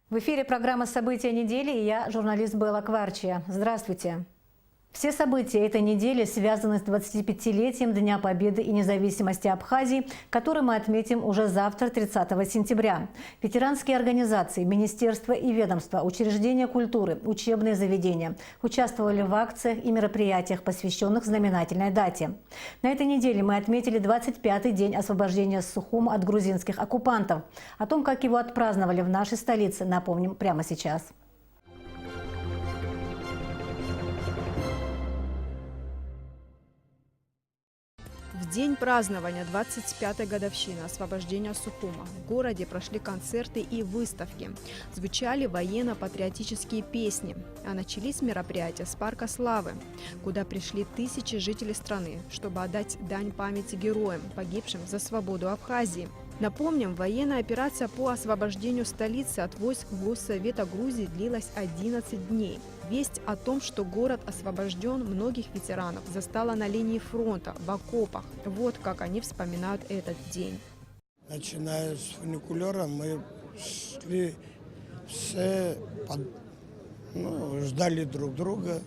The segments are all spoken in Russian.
В эфире программа «События недели» и я, журналист Белла Кварчия. Здравствуйте. Все события этой недели связаны с 25-летием Дня Победы и независимости Абхазии, который мы отметим уже завтра, 30 сентября. Ветеранские организации, министерства и ведомства, учреждения культуры, учебные заведения участвовали в акциях и мероприятиях, посвященных знаменательной дате. На этой неделе мы отметили 25-й день освобождения Сухума от грузинских оккупантов. О том, как его отпраздновали в нашей столице, напомним прямо сейчас. В день празднования 25-й годовщины освобождения Сухума в городе прошли концерты и выставки. Звучали военно-патриотические песни. А начались мероприятия с Парка Славы, куда пришли тысячи жителей страны, чтобы отдать дань памяти героям, погибшим за свободу Абхазии. Напомним, военная операция по освобождению столицы от войск Госсовета Грузии длилась 11 дней. Весть о том, что город освобожден, многих ветеранов застала на линии фронта, в окопах. Вот как они вспоминают этот день. Начиная с фуникулера, мы шли все, ждали друг друга,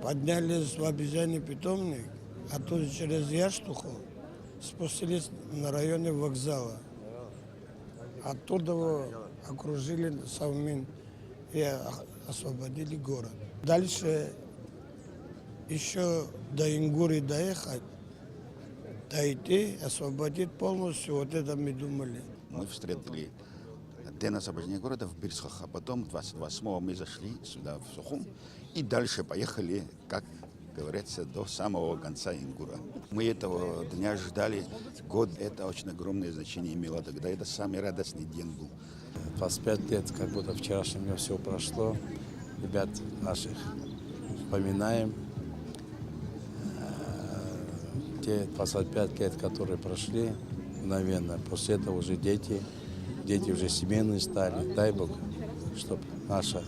поднялись в обезьяний питомник, а тут через Яштуху спустились на районе вокзала. Оттуда его окружили Совмин и освободили город. Дальше еще до Ингури доехать, дойти, освободить полностью, вот это мы думали. Мы встретили день освобождения города в Бирсках, а потом 28-го мы зашли сюда, в Сухум, и дальше поехали, как говорится, до самого конца Ингура. Мы этого дня ждали год, это очень огромное значение имело тогда, это самый радостный день был. 25 лет, как будто вчерашнего все прошло, ребят наших вспоминаем. Те 25 лет, которые прошли, мгновенно, после этого уже дети уже семейные стали. Дай Бог, чтобы наша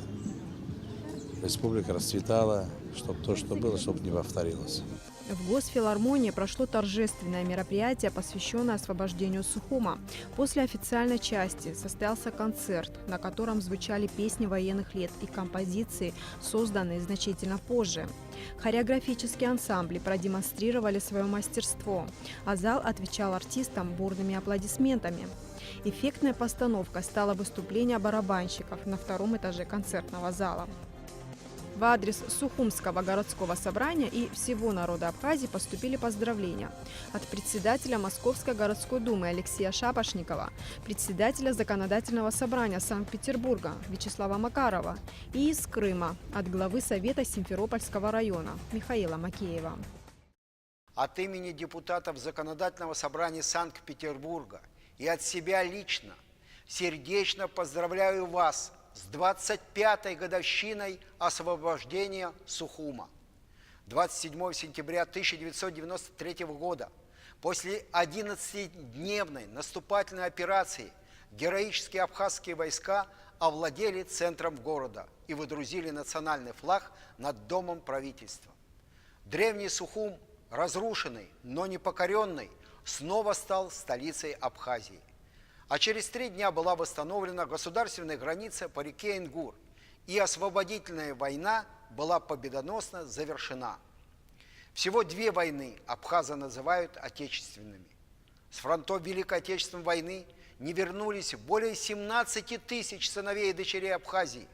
республика расцветала, чтобы то, что было, чтобы не повторилось. В Госфилармонии прошло торжественное мероприятие, посвященное освобождению Сухума. После официальной части состоялся концерт, на котором звучали песни военных лет и композиции, созданные значительно позже. Хореографические ансамбли продемонстрировали свое мастерство, а зал отвечал артистам бурными аплодисментами. Эффектной постановкой стало выступление барабанщиков на втором этаже концертного зала. В адрес Сухумского городского собрания и всего народа Абхазии поступили поздравления от председателя Московской городской думы Алексея Шапошникова, председателя Законодательного собрания Санкт-Петербурга Вячеслава Макарова и из Крыма от главы Совета Симферопольского района Михаила Макеева. От имени депутатов Законодательного собрания Санкт-Петербурга и от себя лично сердечно поздравляю вас с 25-й годовщиной освобождения Сухума. 27 сентября 1993 года, после 11-дневной наступательной операции, героические абхазские войска овладели центром города и выдрузили национальный флаг над домом правительства. Древний Сухум, разрушенный, но не покоренный, снова стал столицей Абхазии. А через 3 дня была восстановлена государственная граница по реке Ингур, и освободительная война была победоносно завершена. Всего 2 войны абхазы называют отечественными. С фронтов Великой Отечественной войны не вернулись более 17 тысяч сыновей и дочерей Абхазии.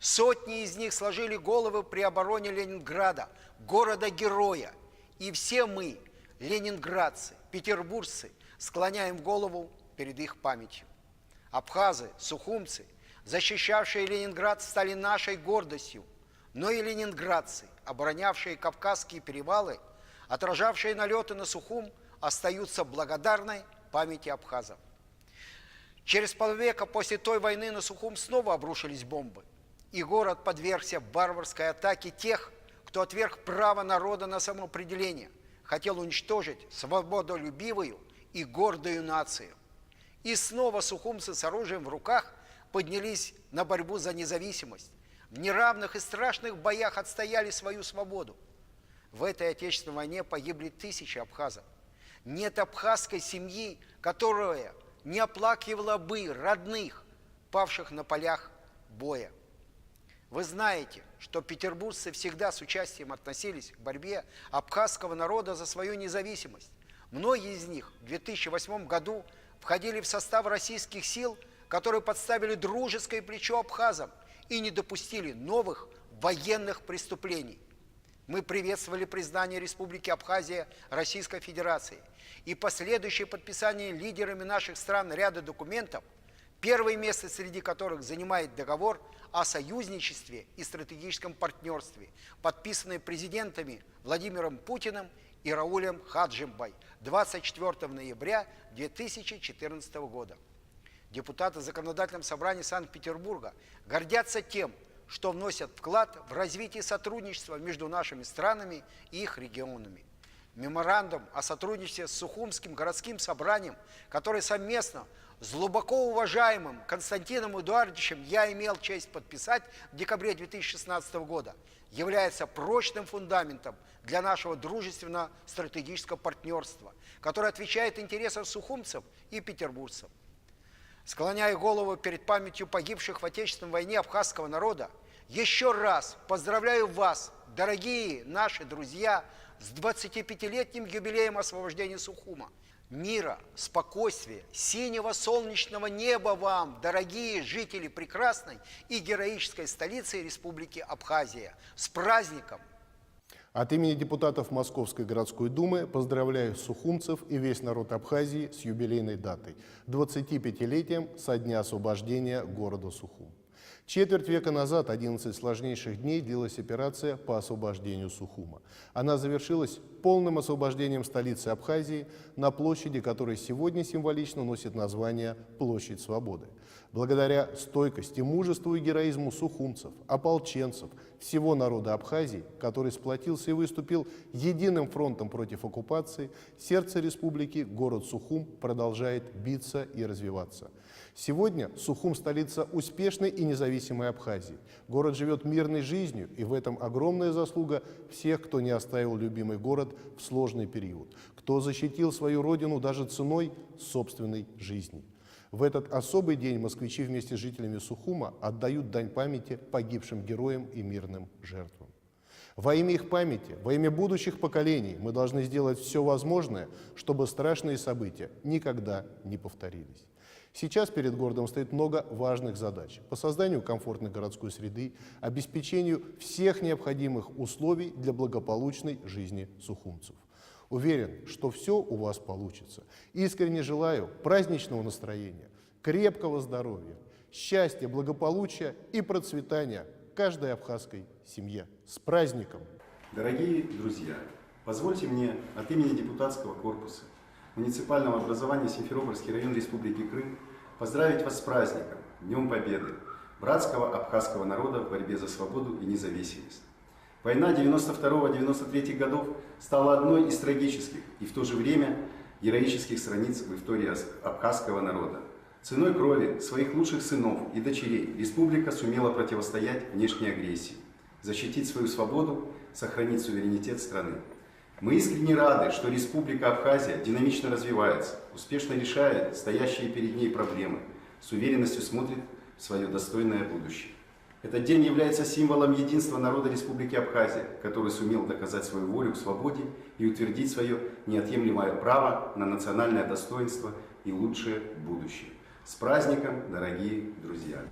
Сотни из них сложили головы при обороне Ленинграда, города-героя. И все мы, ленинградцы, петербуржцы, склоняем голову перед их памятью. Абхазы, сухумцы, защищавшие Ленинград, стали нашей гордостью, но и ленинградцы, оборонявшие Кавказские перевалы, отражавшие налеты на Сухум, остаются благодарной памяти абхазов. Через полвека после той войны на Сухум снова обрушились бомбы, и город подвергся варварской атаке тех, кто отверг право народа на самоопределение, хотел уничтожить свободолюбивую и гордую нацию. И снова сухумцы с оружием в руках поднялись на борьбу за независимость. В неравных и страшных боях отстояли свою свободу. В этой Отечественной войне погибли тысячи абхазов. Нет абхазской семьи, которая не оплакивала бы родных, павших на полях боя. Вы знаете, что петербуржцы всегда с участием относились к борьбе абхазского народа за свою независимость. Многие из них в 2008 году входили в состав российских сил, которые подставили дружеское плечо абхазам и не допустили новых военных преступлений. Мы приветствовали признание Республики Абхазия Российской Федерации и последующее подписание лидерами наших стран ряда документов, первое место среди которых занимает договор о союзничестве и стратегическом партнерстве, подписанный президентами Владимиром Путиным и Раулем Хаджимбай 24 ноября 2014 года. Депутаты Законодательного собрания Санкт-Петербурга гордятся тем, что вносят вклад в развитие сотрудничества между нашими странами и их регионами. Меморандум о сотрудничестве с Сухумским городским собранием, который совместно с глубоко уважаемым Константином Эдуардовичем я имел честь подписать в декабре 2016 года, является прочным фундаментом для нашего дружественно-стратегического партнерства, которое отвечает интересам сухумцев и петербуржцев. Склоняя голову перед памятью погибших в Отечественной войне абхазского народа, еще раз поздравляю вас, дорогие наши друзья, с 25-летним юбилеем освобождения Сухума. Мира, спокойствия, синего солнечного неба вам, дорогие жители прекрасной и героической столицы Республики Абхазия. С праздником! От имени депутатов Московской городской думы поздравляю сухумцев и весь народ Абхазии с юбилейной датой – 25-летием со дня освобождения города Сухум. Четверть века назад, 11 сложнейших дней, длилась операция по освобождению Сухума. Она завершилась полным освобождением столицы Абхазии на площади, которая сегодня символично носит название «Площадь Свободы». Благодаря стойкости, мужеству и героизму сухумцев, ополченцев, всего народа Абхазии, который сплотился и выступил единым фронтом против оккупации, сердце республики, город Сухум, продолжает биться и развиваться. Сегодня Сухум – столица успешной и независимой Абхазии. Город живет мирной жизнью, и в этом огромная заслуга всех, кто не оставил любимый город в сложный период, кто защитил свою родину даже ценой собственной жизни. В этот особый день москвичи вместе с жителями Сухума отдают дань памяти погибшим героям и мирным жертвам. Во имя их памяти, во имя будущих поколений мы должны сделать все возможное, чтобы страшные события никогда не повторились. Сейчас перед городом стоит много важных задач по созданию комфортной городской среды, обеспечению всех необходимых условий для благополучной жизни сухумцев. Уверен, что все у вас получится. Искренне желаю праздничного настроения, крепкого здоровья, счастья, благополучия и процветания каждой абхазской семье. С праздником! Дорогие друзья, позвольте мне от имени депутатского корпуса муниципального образования Симферопольский район Республики Крым поздравить вас с праздником, Днем Победы, братского абхазского народа в борьбе за свободу и независимость. Война 92-93 годов стала одной из трагических и в то же время героических страниц в истории абхазского народа. Ценой крови своих лучших сынов и дочерей республика сумела противостоять внешней агрессии, защитить свою свободу, сохранить суверенитет страны. Мы искренне рады, что Республика Абхазия динамично развивается, успешно решает стоящие перед ней проблемы, с уверенностью смотрит в свое достойное будущее. Этот день является символом единства народа Республики Абхазия, который сумел доказать свою волю к свободе и утвердить свое неотъемлемое право на национальное достоинство и лучшее будущее. С праздником, дорогие друзья!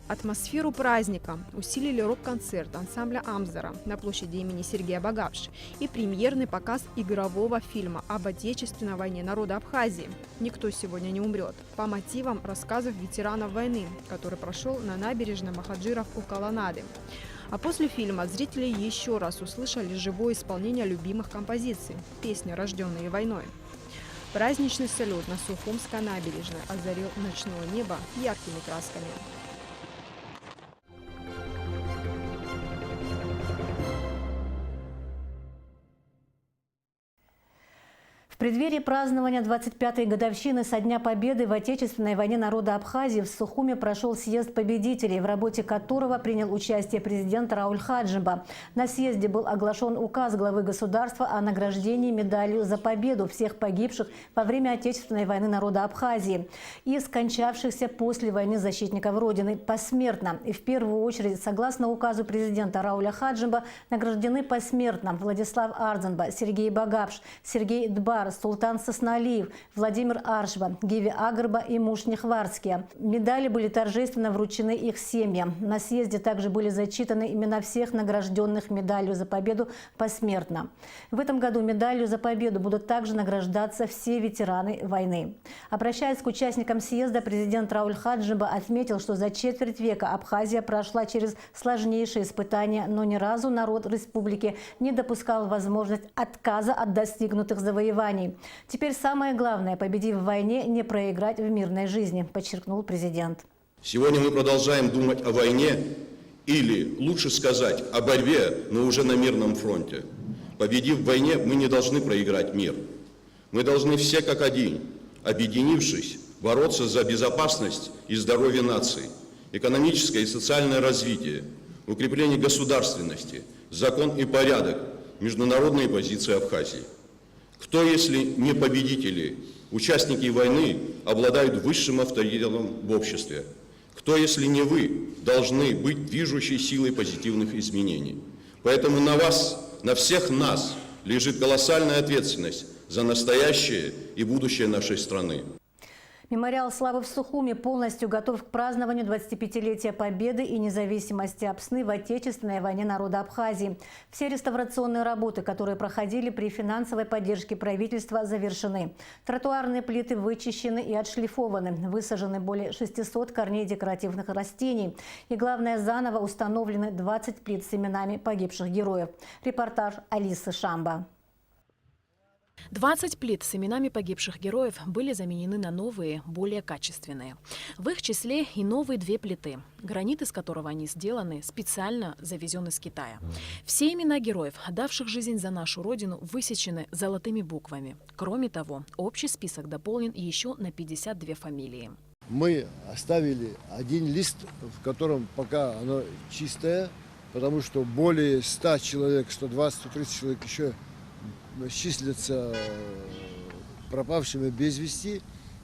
Атмосферу праздника усилили рок-концерт ансамбля «Амздора» на площади имени Сергея Багавши и премьерный показ игрового фильма об Отечественной войне народа Абхазии «Никто сегодня не умрет» по мотивам рассказов ветеранов войны, который прошел на набережной Махаджиров у Колоннады. А после фильма зрители еще раз услышали живое исполнение любимых композиций – песни, рожденные войной. Праздничный салют на Сухумской набережной озарил ночное небо яркими красками. В преддверии празднования 25-й годовщины со Дня Победы в Отечественной войне народа Абхазии в Сухуме прошел съезд победителей, в работе которого принял участие президент Рауль Хаджиба. На съезде был оглашен указ главы государства о награждении медалью за победу всех погибших во время Отечественной войны народа Абхазии и скончавшихся после войны защитников Родины посмертно. И в первую очередь, согласно указу президента Рауля Хаджиба, награждены посмертно Владислав Ардзанба, Сергей Багапш, Сергей Дбар, Султан Сосналиев, Владимир Аршба, Гиви Агарба и Мушни Хварцкие. Медали были торжественно вручены их семьям. На съезде также были зачитаны имена всех награжденных медалью за победу посмертно. В этом году медалью за победу будут также награждаться все ветераны войны. Обращаясь к участникам съезда, президент Рауль Хаджиба отметил, что за четверть века Абхазия прошла через сложнейшие испытания, но ни разу народ республики не допускал возможность отказа от достигнутых завоеваний. Теперь самое главное – победив в войне, не проиграть в мирной жизни, подчеркнул президент. Сегодня мы продолжаем думать о войне, или, лучше сказать, о борьбе, но уже на мирном фронте. Победив в войне, мы не должны проиграть мир. Мы должны все как один, объединившись, бороться за безопасность и здоровье нации, экономическое и социальное развитие, укрепление государственности, закон и порядок, международные позиции Абхазии. Кто, если не победители, участники войны, обладают высшим авторитетом в обществе? Кто, если не вы, должны быть движущей силой позитивных изменений? Поэтому на вас, на всех нас лежит колоссальная ответственность за настоящее и будущее нашей страны. Мемориал славы в Сухуме полностью готов к празднованию 25-летия Победы и независимости Апсны в Отечественной войне народа Абхазии. Все реставрационные работы, которые проходили при финансовой поддержке правительства, завершены. Тротуарные плиты вычищены и отшлифованы. Высажены более 600 корней декоративных растений. И главное, заново установлены 20 плит с именами погибших героев. Репортаж Алисы Шамба. 20 плит с именами погибших героев были заменены на новые, более качественные. В их числе и новые 2 плиты, гранит из которого они сделаны, специально завезен из Китая. Все имена героев, отдавших жизнь за нашу Родину, высечены золотыми буквами. Кроме того, общий список дополнен еще на 52 фамилии. Мы оставили один лист, в котором пока оно чистое, потому что более 100 человек, 120-130 человек еще числятся пропавшими без вести.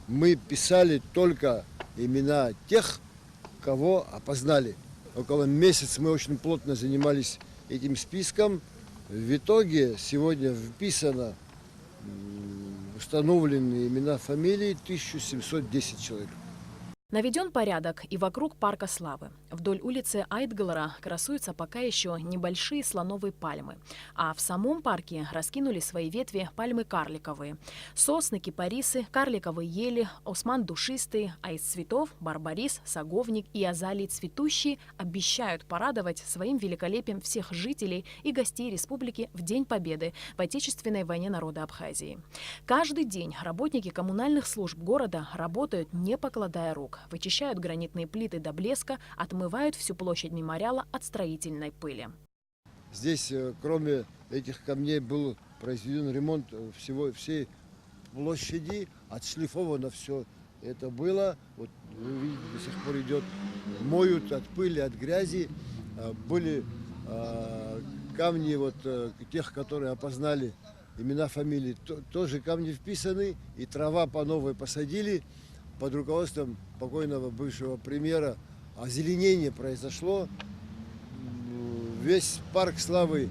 Мы писали только имена тех, кого опознали. Около месяца мы очень плотно занимались этим списком. В итоге сегодня вписано, установлены имена, фамилии 1710 человек. Наведен порядок и вокруг парка славы. Вдоль улицы Айтгалара красуются пока еще небольшие слоновые пальмы. А в самом парке раскинули свои ветви пальмы карликовые. Сосны, кипарисы, карликовые ели, осман душистый, а из цветов барбарис, саговник и азалии цветущие обещают порадовать своим великолепием всех жителей и гостей республики в День Победы в Отечественной войне народа Абхазии. Каждый день работники коммунальных служб города работают, не покладая рук. Вычищают гранитные плиты до блеска, отмывают всю площадь мемориала от строительной пыли. Здесь, кроме этих камней, был произведен ремонт всей площади, отшлифовано все это было. Вот вы видите, до сих пор идет, моют от пыли, от грязи. Были камни вот тех, которые опознали имена, фамилии, тоже камни вписаны, и трава по новой посадили. Под руководством покойного бывшего премьера озеленение произошло. Весь парк славы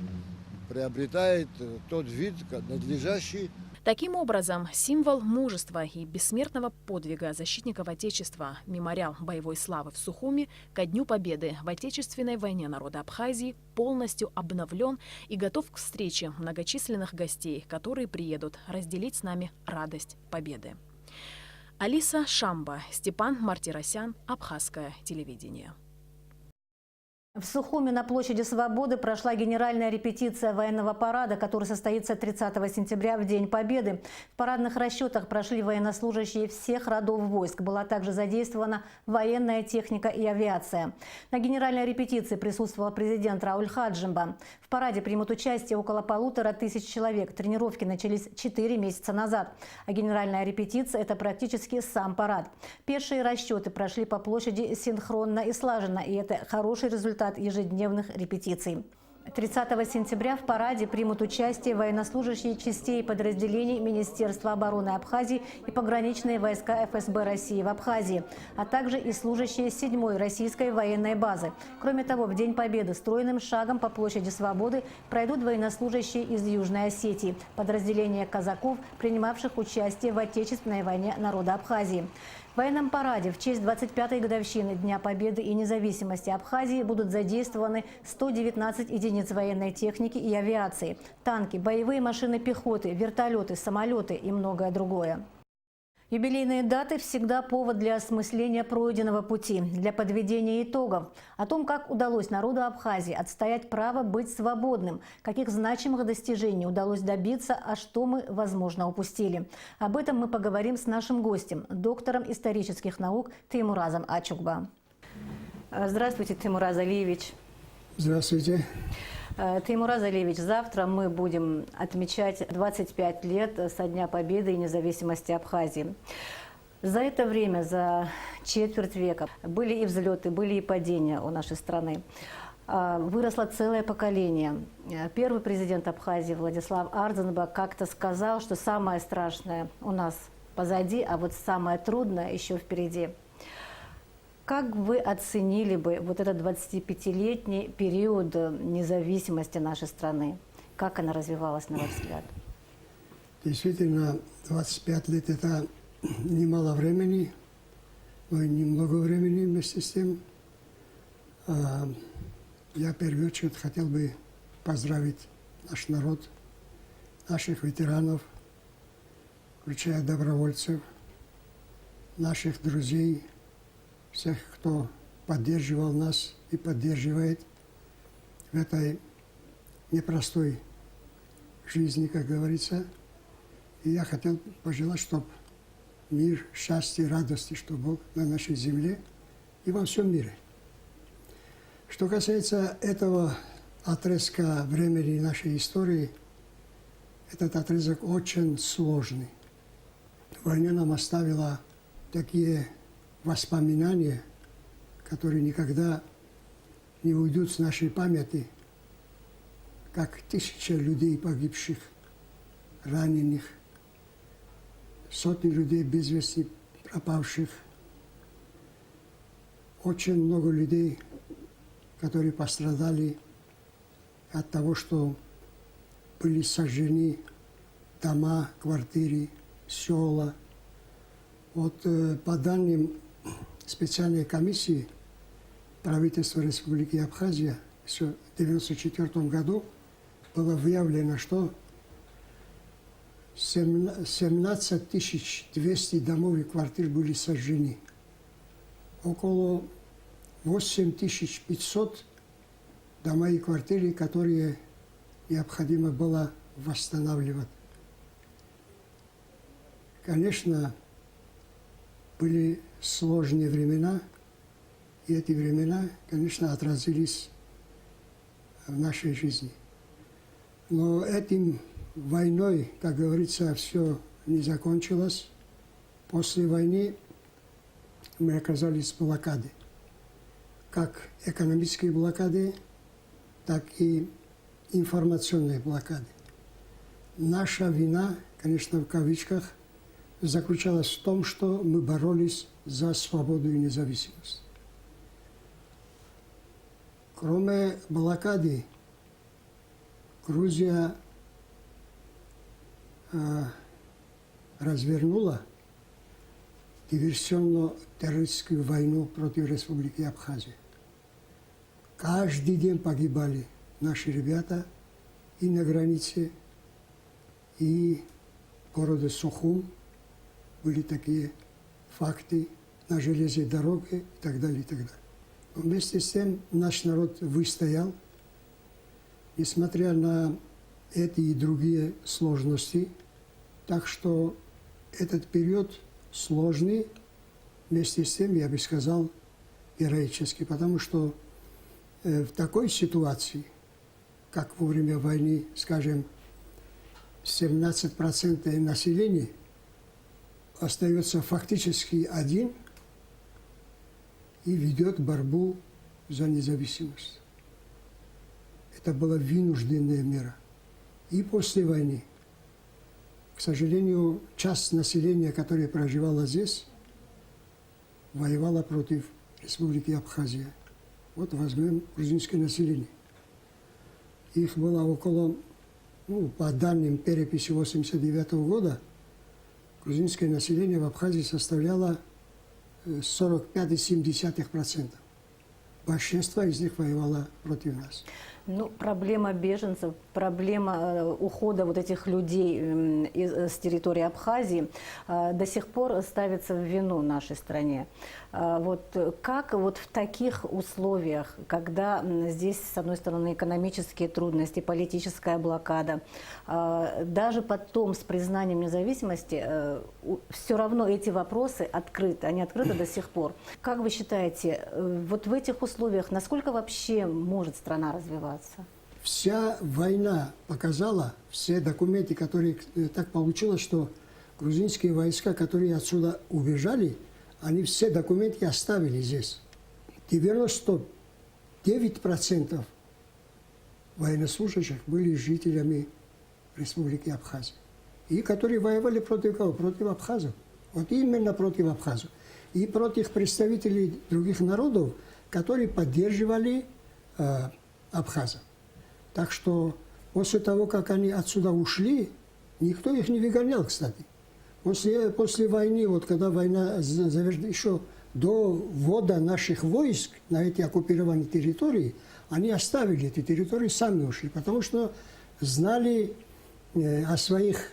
приобретает тот вид, надлежащий. Таким образом, символ мужества и бессмертного подвига защитников Отечества, мемориал боевой славы в Сухуме ко Дню Победы в Отечественной войне народа Абхазии полностью обновлен и готов к встрече многочисленных гостей, которые приедут разделить с нами радость победы. Алиса Шамба, Степан Мартиросян, Абхазское телевидение. В Сухуми на площади Свободы прошла генеральная репетиция военного парада, который состоится 30 сентября в День Победы. В парадных расчетах прошли военнослужащие всех родов войск. Была также задействована военная техника и авиация. На генеральной репетиции присутствовал президент Рауль Хаджимба. В параде примут участие около 1500 человек. Тренировки начались 4 месяца назад. А генеральная репетиция – это практически сам парад. Пешие расчеты прошли по площади синхронно и слаженно, и это хороший результат ежедневных репетиций. 30 сентября в параде примут участие военнослужащие частей и подразделений Министерства обороны Абхазии и пограничные войска ФСБ России в Абхазии, а также и служащие 7-й российской военной базы. Кроме того, в День Победы стройным шагом по площади Свободы пройдут военнослужащие из Южной Осетии, подразделения казаков, принимавших участие в Отечественной войне народа Абхазии. В военном параде в честь 25-й годовщины Дня Победы и независимости Абхазии будут задействованы 119 единиц военной техники и авиации, танки, боевые машины пехоты, вертолеты, самолеты и многое другое. Юбилейные даты всегда повод для осмысления пройденного пути, для подведения итогов. О том, как удалось народу Абхазии отстоять право быть свободным, каких значимых достижений удалось добиться, а что мы, возможно, упустили. Об этом мы поговорим с нашим гостем, доктором исторических наук Теймуразом Ачугба. Здравствуйте, Теймураз Алиевич. Здравствуйте. Теймураз Алиевич, завтра мы будем отмечать 25 лет со Дня Победы и независимости Абхазии. За это время, за четверть века, были и взлеты, были и падения у нашей страны. Выросло целое поколение. Первый президент Абхазии Владислав Ардзинба как-то сказал, что самое страшное у нас позади, а вот самое трудное еще впереди. Как вы оценили бы вот этот 25-летний период независимости нашей страны? Как она развивалась, на ваш взгляд? Действительно, 25 лет – это немало времени, но и немного времени вместе с тем. Я в первую очередь хотел бы поздравить наш народ, наших ветеранов, включая добровольцев, наших друзей, всех, кто поддерживал нас и поддерживает в этой непростой жизни, как говорится. И я хотел пожелать, чтобы мир, счастье, радости, чтобы Бог на нашей земле и во всем мире. Что касается этого отрезка времени нашей истории, этот отрезок очень сложный. Война нам оставила такие воспоминания, которые никогда не уйдут с нашей памяти, как 1000 людей погибших, раненых, сотни людей без вести пропавших, очень много людей, которые пострадали от того, что были сожжены дома, квартиры, села. Вот по данным специальной комиссии правительства Республики Абхазия в 1994 году было выявлено, что 17 200 домов и квартир были сожжены. Около 8500 домов и квартир, которые необходимо было восстанавливать. Конечно, были сложные времена, и эти времена, конечно, отразились в нашей жизни. Но этим войной, как говорится, все не закончилось. После войны мы оказались в блокаде. Как экономической блокаде, так и информационной блокаде. Наша вина, конечно, в кавычках, заключалась в том, что мы боролись за свободу и независимость. Кроме блокады, Грузия развернула диверсионно-террористическую войну против Республики Абхазия. Каждый день погибали наши ребята и на границе, и в городе Сухум. Были такие факты на железной дороге и так далее, и так далее. Вместе с тем наш народ выстоял, несмотря на эти и другие сложности. Так что этот период сложный, вместе с тем, я бы сказал, героический, потому что в такой ситуации, как во время войны, скажем, 17% населения остается фактически один и ведет борьбу за независимость. Это была вынужденная мера. И после войны, к сожалению, часть населения, которая проживала здесь, воевала против Республики Абхазия. Вот возьмем грузинское население. Их было около, по данным переписи 1989 года, грузинское население в Абхазии составляло 45,7%. Большинство из них воевало против нас. Ну, проблема беженцев, проблема ухода вот этих людей с территории Абхазии до сих пор ставится в вину нашей стране. Вот как вот в таких условиях, когда здесь, с одной стороны, экономические трудности, политическая блокада, даже потом с признанием независимости, все равно эти вопросы открыты, они открыты до сих пор. Как вы считаете, вот в этих условиях, насколько вообще может страна развиваться? Вся война показала, все документы, которые так получилось, что грузинские войска, которые отсюда убежали, они все документы оставили здесь. 99% военнослужащих были жителями Республики Абхазия. И которые воевали против кого? Против абхазов. Вот именно против абхазов. И против представителей других народов, которые поддерживали абхазов. Так что после того, как они отсюда ушли, никто их не выгонял, кстати. После войны, вот когда война завершилась, еще до ввода наших войск на эти оккупированные территории, они оставили эти территории, сами ушли, потому что знали о своих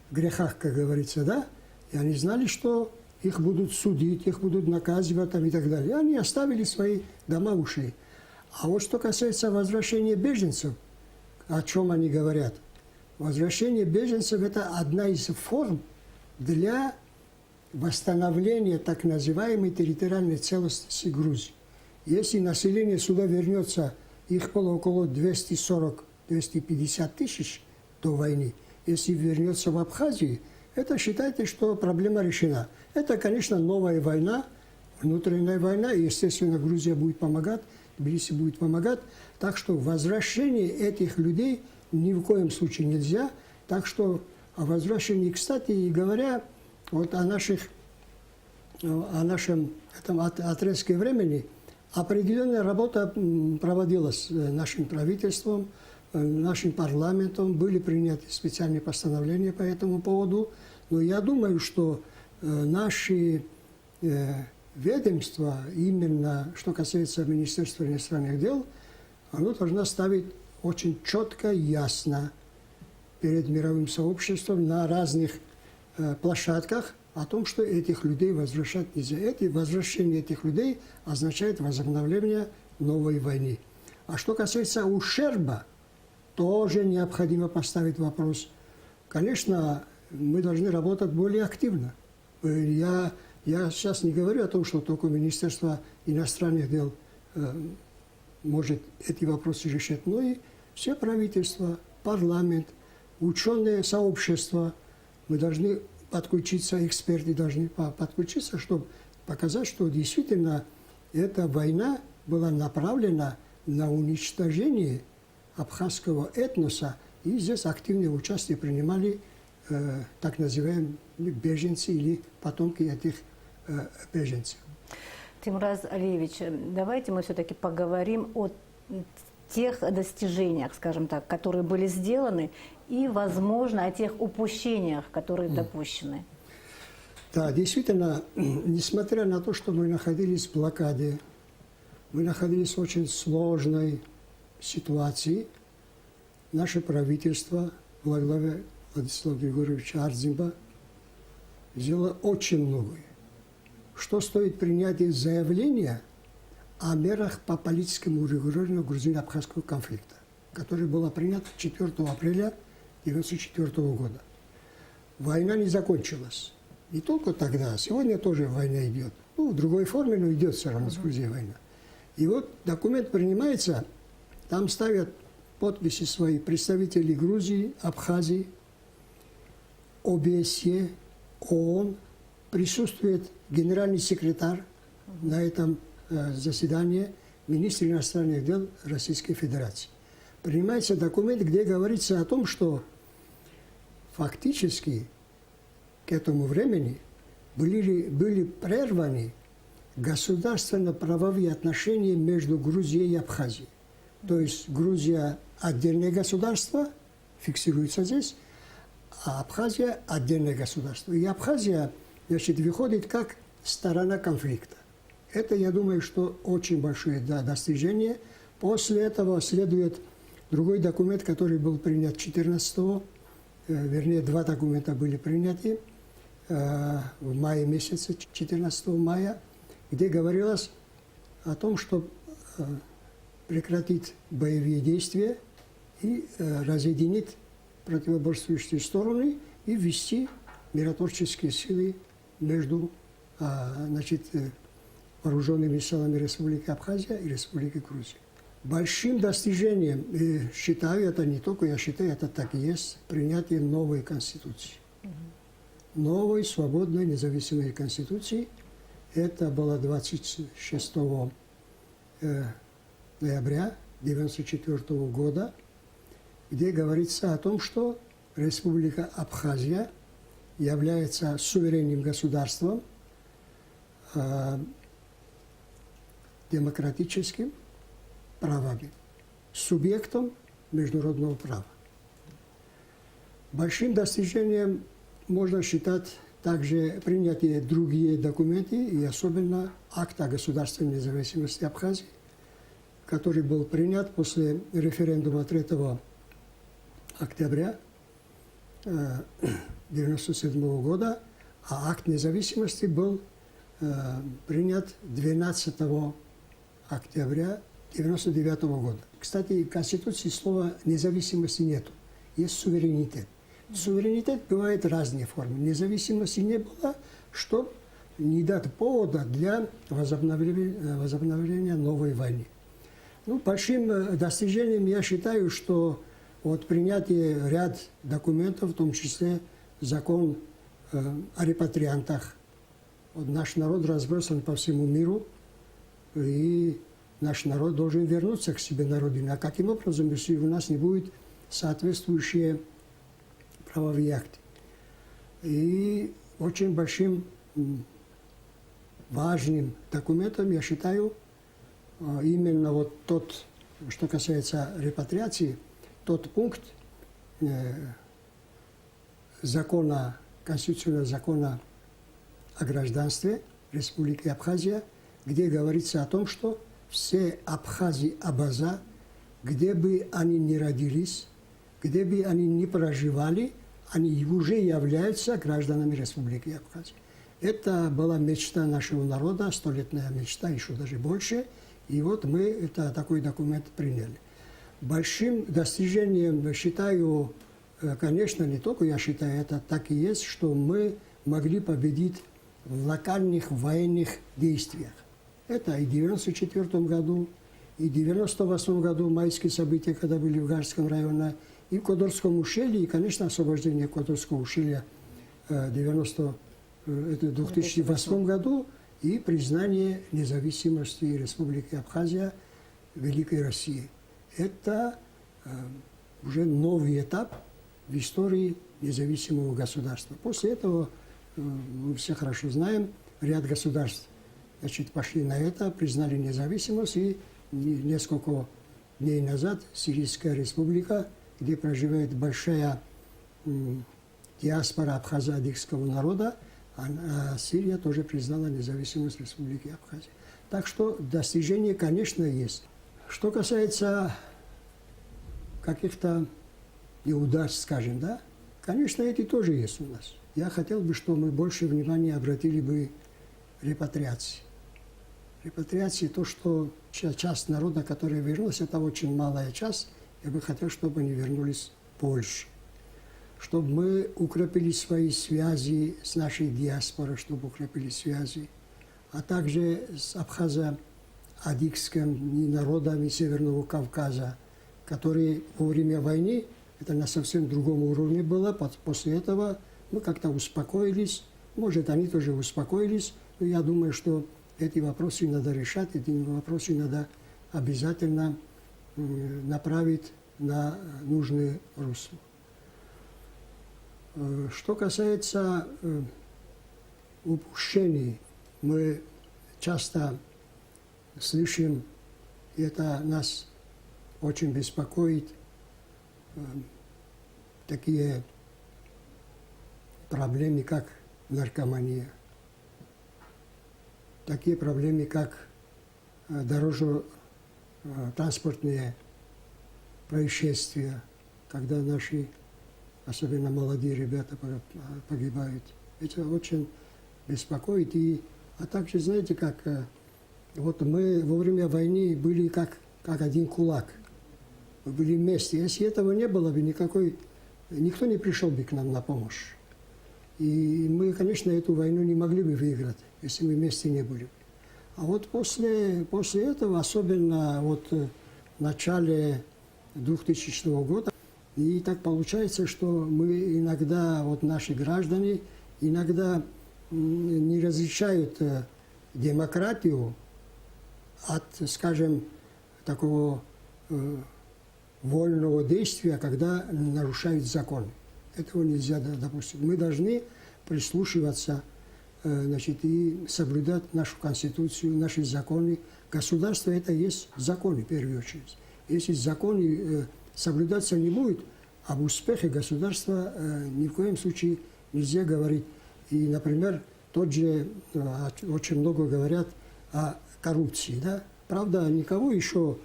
грехах, как говорится, да, и они знали, что их будут судить, их будут наказывать там, и так далее. И они оставили свои дома, ушли. А вот что касается возвращения беженцев, о чем они говорят, возвращение беженцев – это одна из форм для восстановления так называемой территориальной целостности Грузии. Если население сюда вернется, их было около 240-250 тысяч до войны, если вернется в Абхазию, это считайте, что проблема решена. Это, конечно, новая война, внутренняя война, и, естественно, Грузия будет помогать, Тбилиси будет помогать. Так что возвращение этих людей ни в коем случае нельзя. Так что о возвращении, кстати говоря, вот о нашем этом отрезке времени определенная работа проводилась нашим правительством, нашим парламентом, были приняты специальные постановления по этому поводу. Но я думаю, что наши ведомства, именно что касается Министерства иностранных дел, оно должно ставить очень четко, ясно перед мировым сообществом на разных площадках о том, что этих людей возвращать нельзя. Возвращение этих людей означает возобновление новой войны. А что касается ущерба, тоже необходимо поставить вопрос. Конечно, мы должны работать более активно. Я сейчас не говорю о том, что только Министерство иностранных дел может эти вопросы решать, но и все правительства, парламент, ученые сообщества, мы должны подключиться, эксперты должны подключиться, чтобы показать, что действительно эта война была направлена на уничтожение абхазского этноса, и здесь активное участие принимали так называемые беженцы или потомки этих беженцев. Тимураз Алиевич, давайте мы все-таки поговорим о тех достижениях, скажем так, которые были сделаны, и, возможно, о тех упущениях, которые допущены. Да, действительно, несмотря на то, что мы находились в блокаде, мы находились в очень сложной ситуации, наше правительство во главе Владислава Григорьевича Ардзимба сделало очень многое. Что стоит принятие заявления о мерах по политическому урегулированию грузино-абхазского конфликта, который был принят 4 апреля 1994 года. Война не закончилась. Не только тогда, сегодня тоже война идет. Ну, в другой форме, но идет все равно с Грузией война. И вот документ принимается, там ставят подписи свои представители Грузии, Абхазии, ОБСЕ, ООН, присутствует генеральный секретарь на этом заседании, министр иностранных дел Российской Федерации. Принимается документ, где говорится о том, что фактически к этому времени были прерваны государственно-правовые отношения между Грузией и Абхазией. То есть Грузия отдельное государство, фиксируется здесь, а Абхазия отдельное государство. И Абхазия, значит, выходит как сторона конфликта. Это, я думаю, что очень большое достижение. После этого следует другой документ, который был принят 14-го, вернее, два документа были приняты в мае месяце, 14 мая, где говорилось о том, что прекратить боевые действия и разъединить противоборствующие стороны и ввести миротворческие силы между значит, вооруженными силами Республики Абхазия и Республики Грузия. Большим достижением, и считаю, это не только я считаю, это так и есть, принятие новой Конституции. Новой, свободной, независимой Конституции. Это было 26 ноября 1994 года, где говорится о том, что Республика Абхазия является суверенным государством, демократическим правами, субъектом международного права. Большим достижением можно считать также принятие других документов, и особенно акт о государственной независимости Абхазии, который был принят после референдума 3 октября 1997 года, а акт независимости был принят 12 октября 1999 года. Кстати, в Конституции слова независимости нету, есть суверенитет. Суверенитет бывает разные формы. Независимости не было, чтобы не дать повода для возобновления новой войны. Ну, большим достижением я считаю, что вот принятие ряд документов, в том числе закон о репатриантах. Вот наш народ разбросан по всему миру, и наш народ должен вернуться к себе на родину. А каким образом, если у нас не будет соответствующие правовые акты? И очень большим важным документом я считаю именно вот тот, что касается репатриации, тот пункт закона, конституционного закона о гражданстве Республики Абхазия, где говорится о том, что все абхазы Абаза, где бы они ни родились, где бы они ни проживали, они уже являются гражданами Республики Абхазия. Это была мечта нашего народа, столетняя мечта, еще даже больше. И вот мы такой документ приняли. Большим достижением считаю, конечно, не только я считаю, это так и есть, что мы могли победить в локальных военных действиях. Это и в 1994 году, и в 1998 году майские события, когда были в Гарском районе, и в Кодорском ущелье, и, конечно, освобождение Кодорского ущелья в 2008 году, и признание независимости Республики Абхазия Великой России. Это уже новый этап в истории независимого государства. После этого, мы все хорошо знаем, ряд государств пошли на это, признали независимость, и несколько дней назад Сирийская республика, где проживает большая диаспора абхазо-адыгского народа, а Сирия тоже признала независимость Республики Абхазия. Так что достижения, конечно, есть. Что касается каких-то неудач, скажем, да, конечно, эти тоже есть у нас. Я хотел бы, чтобы мы больше внимания обратили бы репатриации. Репатриация, то, что часть народа, которая вернулась, это очень малая часть. Я бы хотел, чтобы они вернулись больше. Чтобы мы укрепили свои связи с нашей диаспорой, чтобы укрепили связи, а также с абхазо-адыгскими народами Северного Кавказа, которые во время войны, это на совсем другом уровне было, после этого мы как-то успокоились, может, они тоже успокоились, но я думаю, что эти вопросы надо решать, эти вопросы надо обязательно направить на нужное русло. Что касается упущений, мы часто слышим, и это нас очень беспокоит, такие проблемы, как наркомания, такие проблемы, как дорожно-транспортные происшествия, когда наши, особенно молодые ребята, погибают. Это очень беспокоит. А также, знаете, как вот мы во время войны были как один кулак. Мы были вместе. Если этого не было бы, никто не пришел бы к нам на помощь. И мы, конечно, эту войну не могли бы выиграть, если мы вместе не были. А вот после этого, особенно вот в начале 2000 года, и так получается, что мы иногда, вот наши граждане, иногда не различают демократию от, скажем, такого вольного действия, когда нарушают закон. Этого нельзя допустить. Мы должны прислушиваться, значит, и соблюдать нашу конституцию, наши законы. Государство – это и есть законы, в первую очередь. Если законы соблюдаться не будет, об успехе государства ни в коем случае нельзя говорить. И, например, очень много говорят о коррупции. Да? Правда, никого еще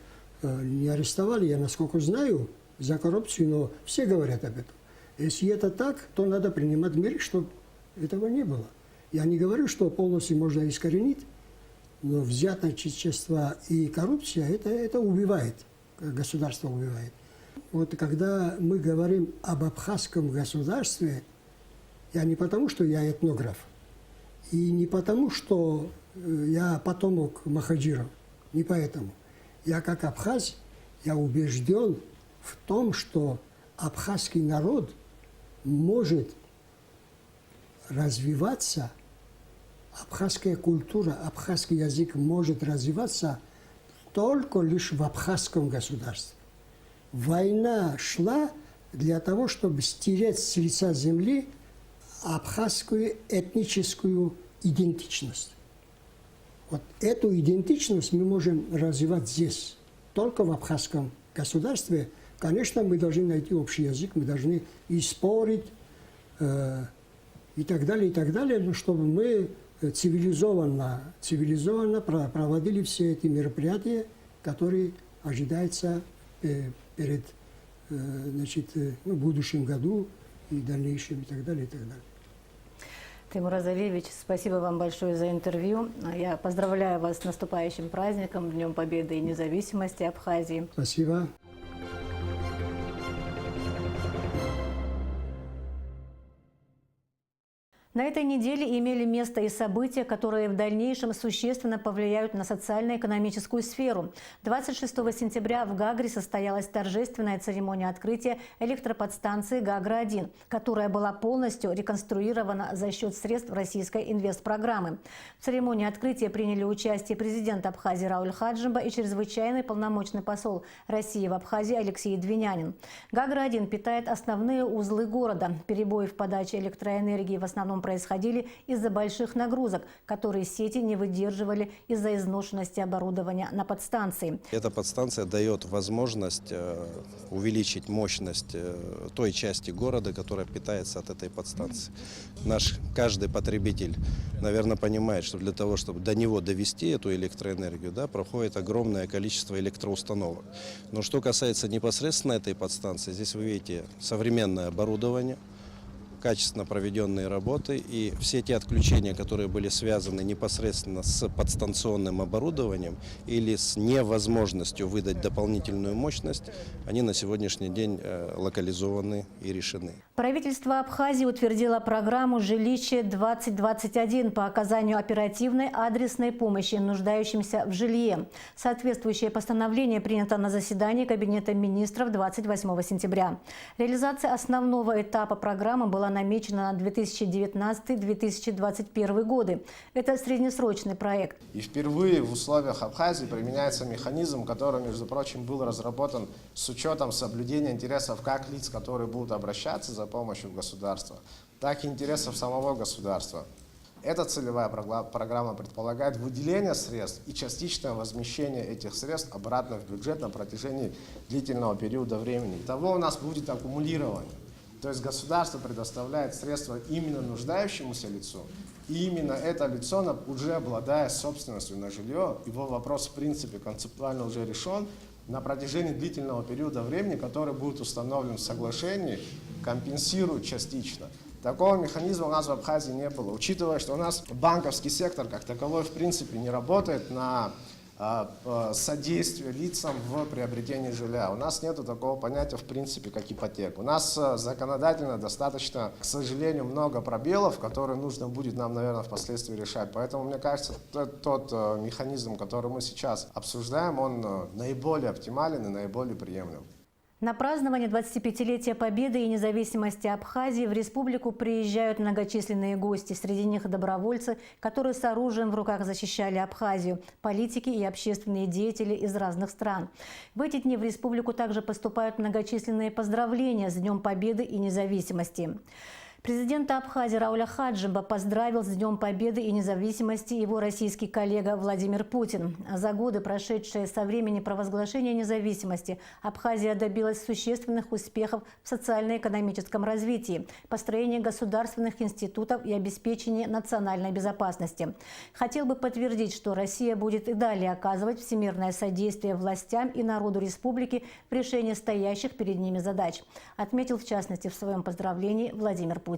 не арестовали, я насколько знаю, за коррупцию, но все говорят об этом. Если это так, то надо принимать меры, чтобы этого не было. Я не говорю, что полностью можно искоренить, но взяточничество и коррупция это убивает, государство убивает. Вот когда мы говорим об абхазском государстве, я не потому, что я этнограф, и не потому, что я потомок махаджиров, не поэтому. Я как абхаз, я убежден в том, что абхазский народ может развиваться, абхазская культура, абхазский язык может развиваться только лишь в абхазском государстве. Война шла для того, чтобы стереть с лица земли абхазскую этническую идентичность. Вот эту идентичность мы можем развивать здесь, только в абхазском государстве. Конечно, мы должны найти общий язык, мы должны и спорить, и так далее, но чтобы мы цивилизованно проводили все эти мероприятия, которые ожидаются перед в будущем году и дальнейшем, и так далее, и так далее. Тимур Азалиевич, спасибо вам большое за интервью. Я поздравляю вас с наступающим праздником, Днем Победы и независимости Абхазии. Спасибо. На этой неделе имели место и события, которые в дальнейшем существенно повлияют на социально-экономическую сферу. 26 сентября в Гагре состоялась торжественная церемония открытия электроподстанции «Гагра-1», которая была полностью реконструирована за счет средств российской инвестпрограммы. В церемонии открытия приняли участие президент Абхазии Рауль Хаджимба и чрезвычайный полномочный посол России в Абхазии Алексей Двинянин. «Гагра-1» питает основные узлы города. Перебои в подаче электроэнергии в основном происходили из-за больших нагрузок, которые сети не выдерживали из-за изношенности оборудования на подстанции. Эта подстанция дает возможность увеличить мощность той части города, которая питается от этой подстанции. Каждый потребитель, наверное, понимает, что для того, чтобы до него довести эту электроэнергию, проходит огромное количество электроустановок. Но что касается непосредственно этой подстанции, здесь вы видите современное оборудование, качественно проведенные работы, и все те отключения, которые были связаны непосредственно с подстанционным оборудованием или с невозможностью выдать дополнительную мощность, они на сегодняшний день локализованы и решены. Правительство Абхазии утвердило программу «Жилище-2021» по оказанию оперативной адресной помощи нуждающимся в жилье. Соответствующее постановление принято на заседании Кабинета министров 28 сентября. Реализация основного этапа программы была намечена на 2019-2021 годы. Это среднесрочный проект. И впервые в условиях Абхазии применяется механизм, который, между прочим, был разработан с учетом соблюдения интересов как лиц, которые будут обращаться за помощью государства, так и интересов самого государства. Эта целевая программа предполагает выделение средств и частичное возмещение этих средств обратно в бюджет на протяжении длительного периода времени. Итого у нас будет аккумулирование. То есть государство предоставляет средства именно нуждающемуся лицу, и именно это лицо, уже обладая собственностью на жилье, его вопрос в принципе концептуально уже решен, на протяжении длительного периода времени, который будет установлен в соглашении, компенсирует частично. Такого механизма у нас в Абхазии не было. Учитывая, что у нас банковский сектор как таковой в принципе не работает на содействие лицам в приобретении жилья. У нас нет такого понятия в принципе как ипотека. У нас законодательно достаточно, к сожалению, много пробелов, которые нужно будет нам, наверное, впоследствии решать. Поэтому, мне кажется, тот механизм, который мы сейчас обсуждаем, он наиболее оптимален и наиболее приемлем. На празднование 25-летия Победы и независимости Абхазии в республику приезжают многочисленные гости. Среди них добровольцы, которые с оружием в руках защищали Абхазию, политики и общественные деятели из разных стран. В эти дни в республику также поступают многочисленные поздравления с Днем Победы и независимости. Президента Абхазии Рауля Хаджимба поздравил с Днем Победы и независимости его российский коллега Владимир Путин. За годы, прошедшие со времени провозглашения независимости, Абхазия добилась существенных успехов в социально-экономическом развитии, построении государственных институтов и обеспечении национальной безопасности. Хотел бы подтвердить, что Россия будет и далее оказывать всемирное содействие властям и народу республики в решении стоящих перед ними задач, отметил в частности в своем поздравлении Владимир Путин.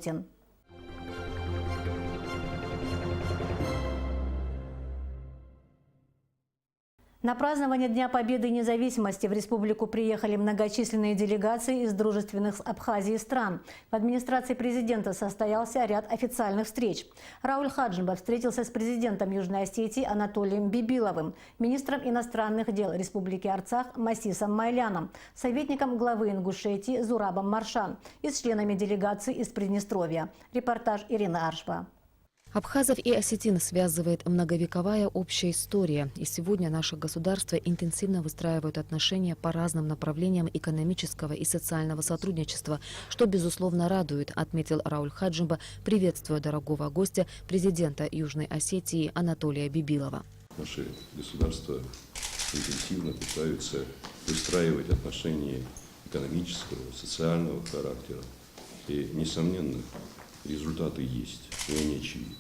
На празднование Дня Победы и независимости в республику приехали многочисленные делегации из дружественных с Абхазией стран. В администрации президента состоялся ряд официальных встреч. Рауль Хаджимба встретился с президентом Южной Осетии Анатолием Бибиловым, министром иностранных дел Республики Арцах Масисом Майляном, советником главы Ингушетии Зурабом Маршан и с членами делегации из Приднестровья. Репортаж Ирины Аршба. Абхазов и осетин связывает многовековая общая история. И сегодня наши государства интенсивно выстраивают отношения по разным направлениям экономического и социального сотрудничества, что, безусловно, радует, отметил Рауль Хаджимба, приветствуя дорогого гостя, президента Южной Осетии Анатолия Бибилова. Наши государства интенсивно пытаются выстраивать отношения экономического, социального характера. И, несомненно, результаты есть, и они очевидны.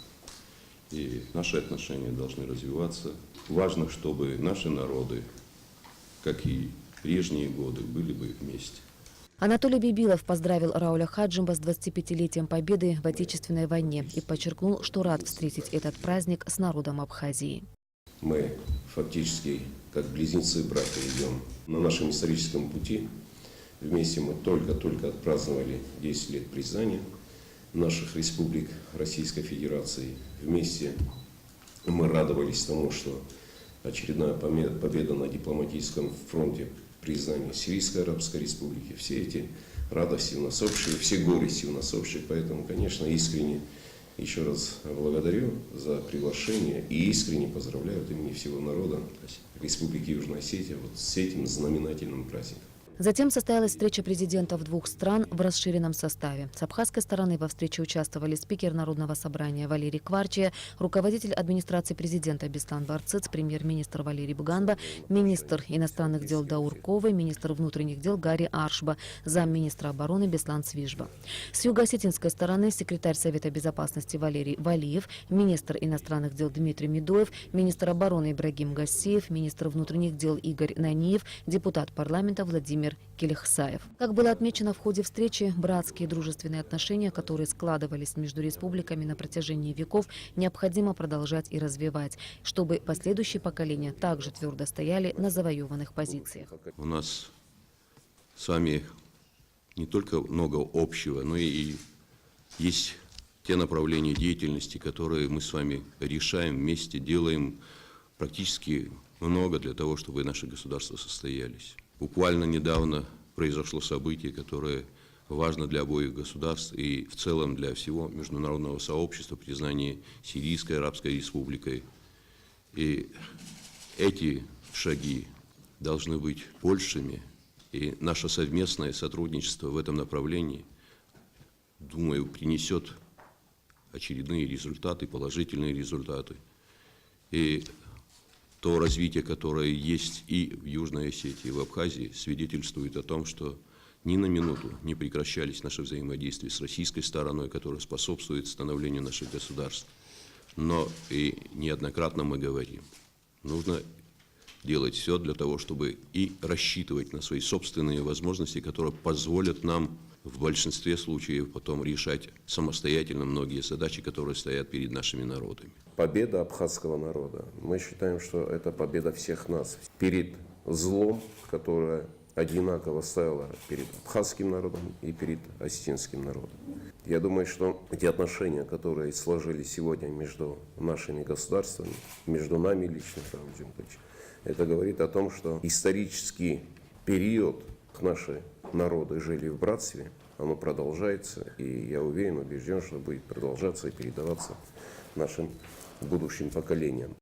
И наши отношения должны развиваться. Важно, чтобы наши народы, как и прежние годы, были бы вместе. Анатолий Бибилов поздравил Рауля Хаджимба с 25-летием Победы в Отечественной войне и подчеркнул, что рад встретить этот праздник с народом Абхазии. Мы фактически, как близнецы-братья, идем на нашем историческом пути. Вместе мы только-только отпраздновали 10 лет признания наших республик Российской Федерации. Вместе мы радовались тому, что очередная победа на дипломатическом фронте признания Сирийской Арабской Республики. Все эти радости у нас общие, все горести у нас общие. Поэтому, конечно, искренне еще раз благодарю за приглашение и искренне поздравляю от имени всего народа Республики Южная Осетия вот с этим знаменательным праздником. Затем состоялась встреча президентов двух стран в расширенном составе. С абхазской стороны во встрече участвовали спикер Народного собрания Валерий Кварчия, руководитель администрации президента Беслан Барцыц, премьер-министр Валерий Буганба, министр иностранных дел Даур Ковы, министр внутренних дел Гарри Аршба, замминистра обороны Беслан Свижба. С юго-осетинской стороны секретарь Совета безопасности Валерий Валиев, министр иностранных дел Дмитрий Медоев, министр обороны Ибрагим Гассиев, министр внутренних дел Игорь Наниев, депутат парламента Владимир Владимир Келихсаев. Как было отмечено в ходе встречи, братские и дружественные отношения, которые складывались между республиками на протяжении веков, необходимо продолжать и развивать, чтобы последующие поколения также твердо стояли на завоеванных позициях. У нас с вами не только много общего, но и есть те направления деятельности, которые мы с вами решаем вместе, делаем практически много для того, чтобы наши государства состоялись. Буквально недавно произошло событие, которое важно для обоих государств и в целом для всего международного сообщества, признание Сирийской Арабской Республикой. И эти шаги должны быть большими, и наше совместное сотрудничество в этом направлении, думаю, принесет очередные результаты, положительные результаты. И то развитие, которое есть и в Южной Осетии, и в Абхазии, свидетельствует о том, что ни на минуту не прекращались наши взаимодействия с российской стороной, которая способствует становлению наших государств. Но и неоднократно мы говорим, нужно делать все для того, чтобы и рассчитывать на свои собственные возможности, которые позволят нам в большинстве случаев потом решать самостоятельно многие задачи, которые стоят перед нашими народами. Победа абхазского народа. Мы считаем, что это победа всех нас перед злом, которое одинаково стояло перед абхазским народом и перед осетинским народом. Я думаю, что эти отношения, которые сложились сегодня между нашими государствами, между нами лично, это говорит о том, что исторический период наши народы жили в братстве, оно продолжается, и я уверен, убежден, что будет продолжаться и передаваться нашим будущим поколениям.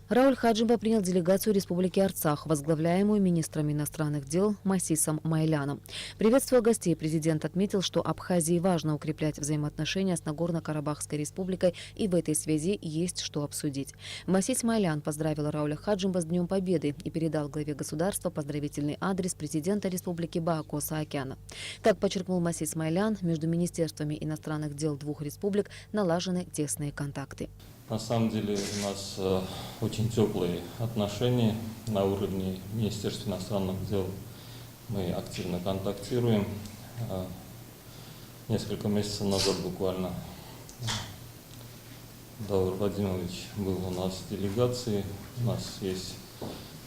Рауль Хаджимба принял делегацию Республики Арцах, возглавляемую министром иностранных дел Масисом Майляном. Приветствуя гостей, президент отметил, что Абхазии важно укреплять взаимоотношения с Нагорно-Карабахской республикой, и в этой связи есть что обсудить. Масис Майлян поздравил Рауля Хаджимба с Днем Победы и передал главе государства поздравительный адрес президента республики Баако Саакяна. Как подчеркнул Масис Майлян, между министерствами иностранных дел двух республик налажены тесные контакты. На самом деле у нас очень теплые отношения на уровне Министерства иностранных дел. Мы активно контактируем. Несколько месяцев назад буквально Давр Владимирович был у нас в делегации. У нас есть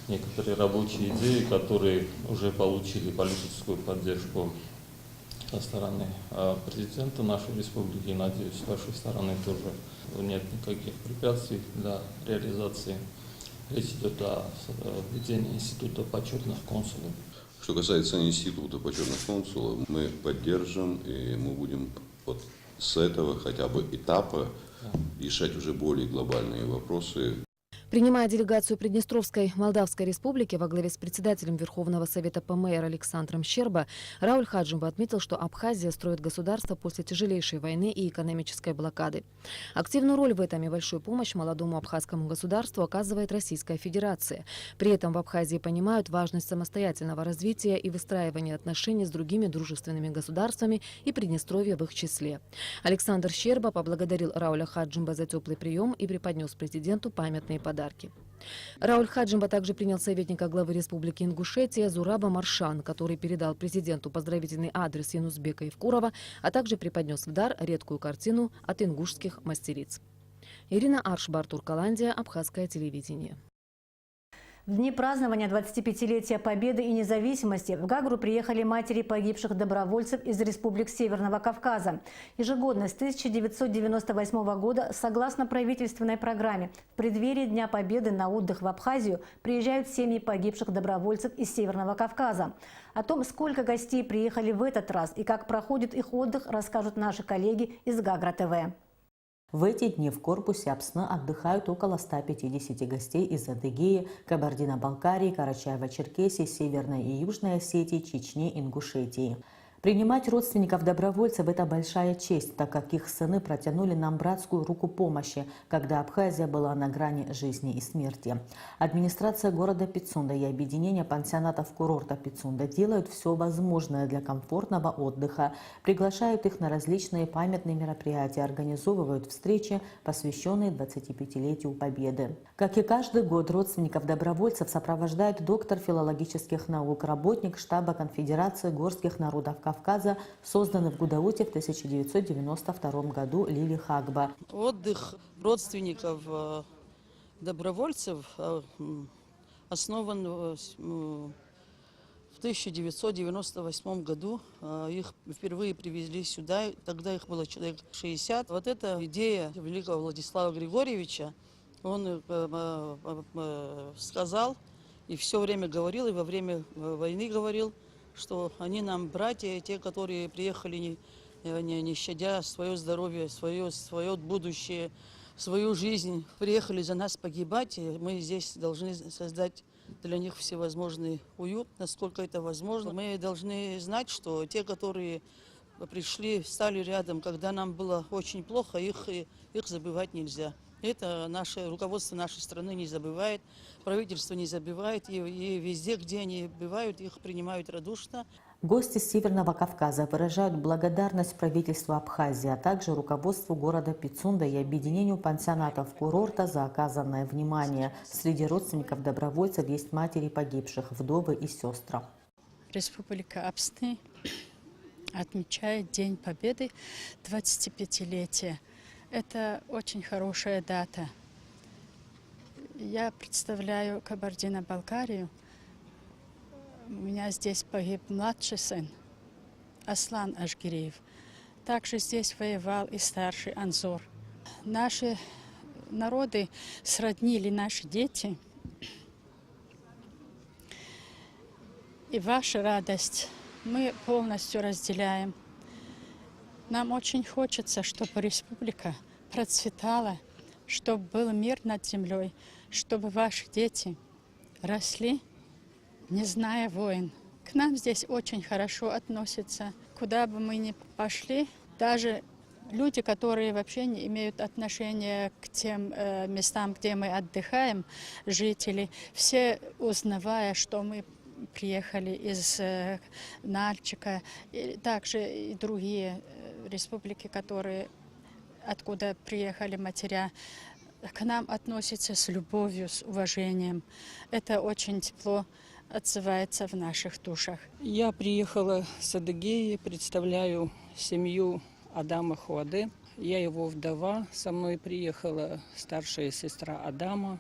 некоторые рабочие идеи, которые уже получили политическую поддержку со стороны президента нашей республики. И, надеюсь, с вашей стороны тоже нет никаких препятствий для реализации. Речь идет о введении института почетных консулов. Что касается института почетных консулов, мы поддержим, и мы будем вот с этого хотя бы этапа решать уже более глобальные вопросы. Принимая делегацию Приднестровской Молдавской республики во главе с председателем Верховного совета ПМР Александром Щерба, Рауль Хаджимба отметил, что Абхазия строит государство после тяжелейшей войны и экономической блокады. Активную роль в этом и большую помощь молодому абхазскому государству оказывает Российская Федерация. При этом в Абхазии понимают важность самостоятельного развития и выстраивания отношений с другими дружественными государствами, и Приднестровье в их числе. Александр Щерба поблагодарил Рауля Хаджимба за теплый прием и преподнес президенту памятные подарки. Рауль Хаджимба также принял советника главы Республики Ингушетия Зураба Маршан, который передал президенту поздравительный адрес Янузбека Евкурова, а также преподнес в дар редкую картину от ингушских мастериц. Ирина Аршбар, Туркаландия, Абхазское телевидение. В дни празднования 25-летия Победы и независимости в Гагру приехали матери погибших добровольцев из республик Северного Кавказа. Ежегодно с 1998 года, согласно правительственной программе, в преддверии Дня Победы на отдых в Абхазию приезжают семьи погибших добровольцев из Северного Кавказа. О том, сколько гостей приехали в этот раз и как проходит их отдых, расскажут наши коллеги из Гагра ТВ. В эти дни в корпусе Апсны отдыхают около 150 гостей из Адыгеи, Кабардино-Балкарии, Карачаево-Черкесии, Северной и Южной Осетии, Чечни, Ингушетии. Принимать родственников добровольцев – это большая честь, так как их сыны протянули нам братскую руку помощи, когда Абхазия была на грани жизни и смерти. Администрация города Пицунда и объединение пансионатов курорта Пицунда делают все возможное для комфортного отдыха, приглашают их на различные памятные мероприятия, организовывают встречи, посвященные 25-летию Победы. Как и каждый год, родственников добровольцев сопровождает доктор филологических наук, работник штаба Конфедерации горских народов Кавказа, созданный в Гудауте в 1992 году Лили Хагба. Отдых родственников добровольцев основан в 1998 году. Их впервые привезли сюда, тогда их было человек 60. Вот эта идея великого Владислава Григорьевича, он сказал и все время говорил, и во время войны говорил, что они нам братья, те, которые приехали, не щадя свое здоровье, свое будущее, свою жизнь, приехали за нас погибать, и мы здесь должны создать для них всевозможный уют, насколько это возможно. Мы должны знать, что те, которые пришли, стали рядом, когда нам было очень плохо, их забывать нельзя. Это наше руководство нашей страны не забывает, правительство не забывает, и везде, где они бывают, их принимают радушно. Гости с Северного Кавказа выражают благодарность правительству Абхазии, а также руководству города Пицунда и объединению пансионатов курорта за оказанное внимание. Среди родственников добровольцев есть матери погибших, вдовы и сестры. Республика Абсны отмечает День Победы, 25-летие. Это очень хорошая дата. Я представляю Кабардино-Балкарию. У меня здесь погиб младший сын Аслан Ашгириев. Также здесь воевал и старший Анзор. Наши народы сроднили наши дети. И ваша радость мы полностью разделяем. Нам очень хочется, чтобы республика процветала, чтобы был мир над землей, чтобы ваши дети росли, не зная войн. К нам здесь очень хорошо относятся. Куда бы мы ни пошли, даже люди, которые вообще не имеют отношения к тем местам, где мы отдыхаем, жители, все, узнавая, что мы приехали из Нальчика, и также и другие республики, откуда приехали матеря, к нам относятся с любовью, с уважением. Это очень тепло отзывается в наших душах. Я приехала с Адыгеи, представляю семью Адама Хуаде. Я его вдова, со мной приехала старшая сестра Адама.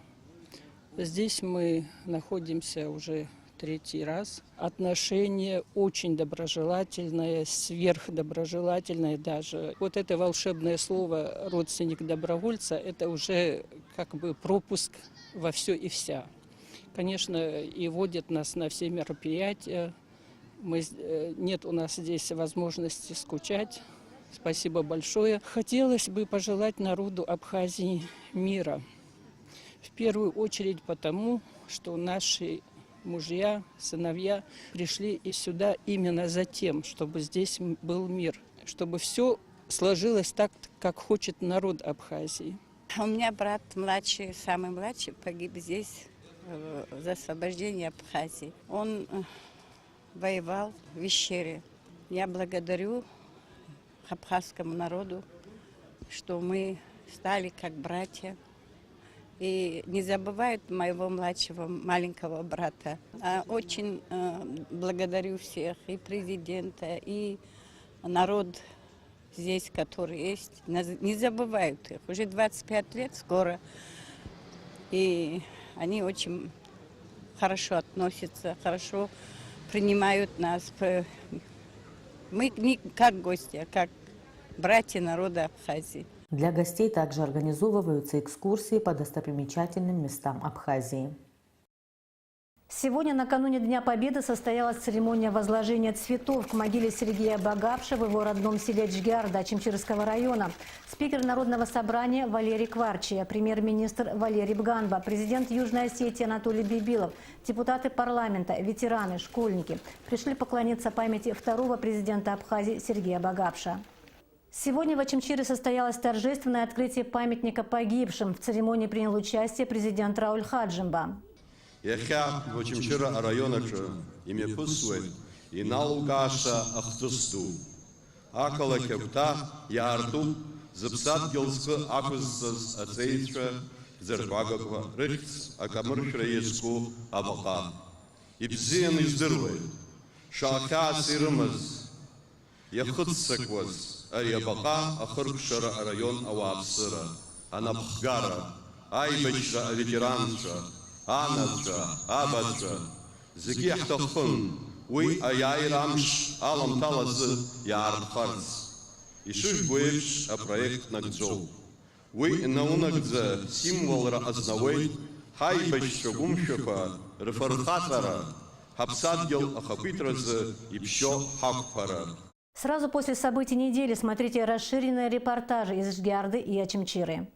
Здесь мы находимся уже третий раз. Отношение очень доброжелательное, сверхдоброжелательное даже. Вот это волшебное слово «родственник добровольца» – это уже как бы пропуск во все и вся. Конечно, и водят нас на все мероприятия. Нет у нас здесь возможности скучать. Спасибо большое. Хотелось бы пожелать народу Абхазии мира. В первую очередь потому, что наши мужья, сыновья пришли и сюда именно за тем, чтобы здесь был мир, чтобы все сложилось так, как хочет народ Абхазии. У меня брат младший, самый младший, погиб здесь за освобождение Абхазии. Он воевал в Вещере. Я благодарю абхазскому народу, что мы стали как братья. И не забывают моего младшего маленького брата. Очень благодарю всех, и президента, и народ здесь, который есть. Не забывают их. Уже 25 лет скоро. И они очень хорошо относятся, хорошо принимают нас. Мы не как гости, а как братья народа Абхазии. Для гостей также организовываются экскурсии по достопримечательным местам Абхазии. Сегодня, накануне Дня Победы, состоялась церемония возложения цветов к могиле Сергея Багапша в его родном селе Джгиарда Ачимчирского района. Спикер Народного собрания Валерий Кварчия, премьер-министр Валерий Бганба, президент Южной Осетии Анатолий Бибилов, депутаты парламента, ветераны, школьники пришли поклониться памяти второго президента Абхазии Сергея Багапша. Сегодня в Ачимчире состоялось торжественное открытие памятника погибшим. В церемонии принял участие президент Рауль Хаджимба. Ехя в Ачимчира районача имя пусует и налугаша ахтусту. Акала кепта ярту запсат гелска акусас ацейтша зервагаква рыхц акамыршра еску абака. Ибзиен издырует. Шака сирмаз. Яхутсакваз. Арьябака ахыркшара район авабсыра. Анабхгара. Айбачра ветеранша. Анаджа, Абаджа, Зигихтахун, Уи Аяйрамш, Алам Талазы, Ярдхарц. Ишиш Буевш, а проект Нагдзол. Уи Наунагдзе, символ Раазновой, Хайбач Шагумшафа, Рефархатара, Хапсадгел Ахапитразы и Пщо Хакпара. Сразу после событий недели смотрите расширенные репортажи из Джгиарды и Ачимчиры.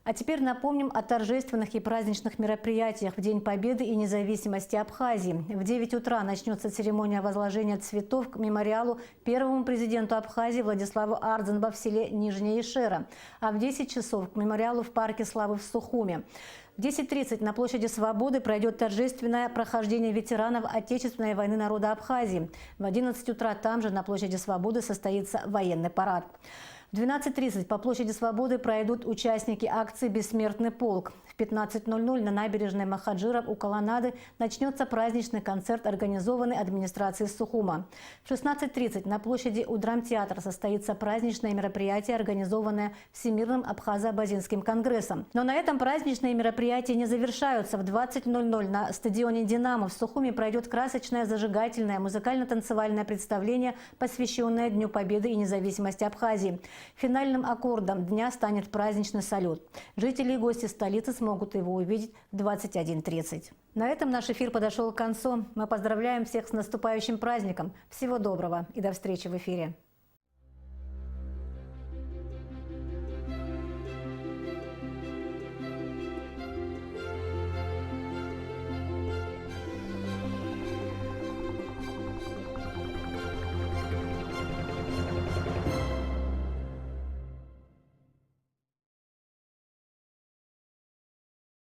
А теперь напомним о торжественных и праздничных мероприятиях в День Победы и независимости Абхазии. В 9 утра начнется церемония возложения цветов к мемориалу первому президенту Абхазии Владиславу Ардзенба в селе Нижняя Ишера, а в 10 часов к мемориалу в парке Славы в Сухуме. В 10:30 на площади Свободы пройдет торжественное прохождение ветеранов Отечественной войны народа Абхазии. В 11 утра там же на площади Свободы состоится военный парад. В 12:30 по площади Свободы пройдут участники акции «Бессмертный полк». В 15:00 на набережной Махаджиров у колоннады начнется праздничный концерт, организованный администрацией Сухума. В 16:30 на площади у драмтеатра состоится праздничное мероприятие, организованное Всемирным Абхазо-Абазинским конгрессом. Но на этом праздничные мероприятия не завершаются. В 20:00 на стадионе «Динамо» в Сухуме пройдет красочное, зажигательное, музыкально-танцевальное представление, посвященное Дню Победы и независимости Абхазии. Финальным аккордом дня станет праздничный салют. Жители и гости столицы смогут его увидеть в 21:30. На этом наш эфир подошел к концу. Мы поздравляем всех с наступающим праздником. Всего доброго и до встречи в эфире.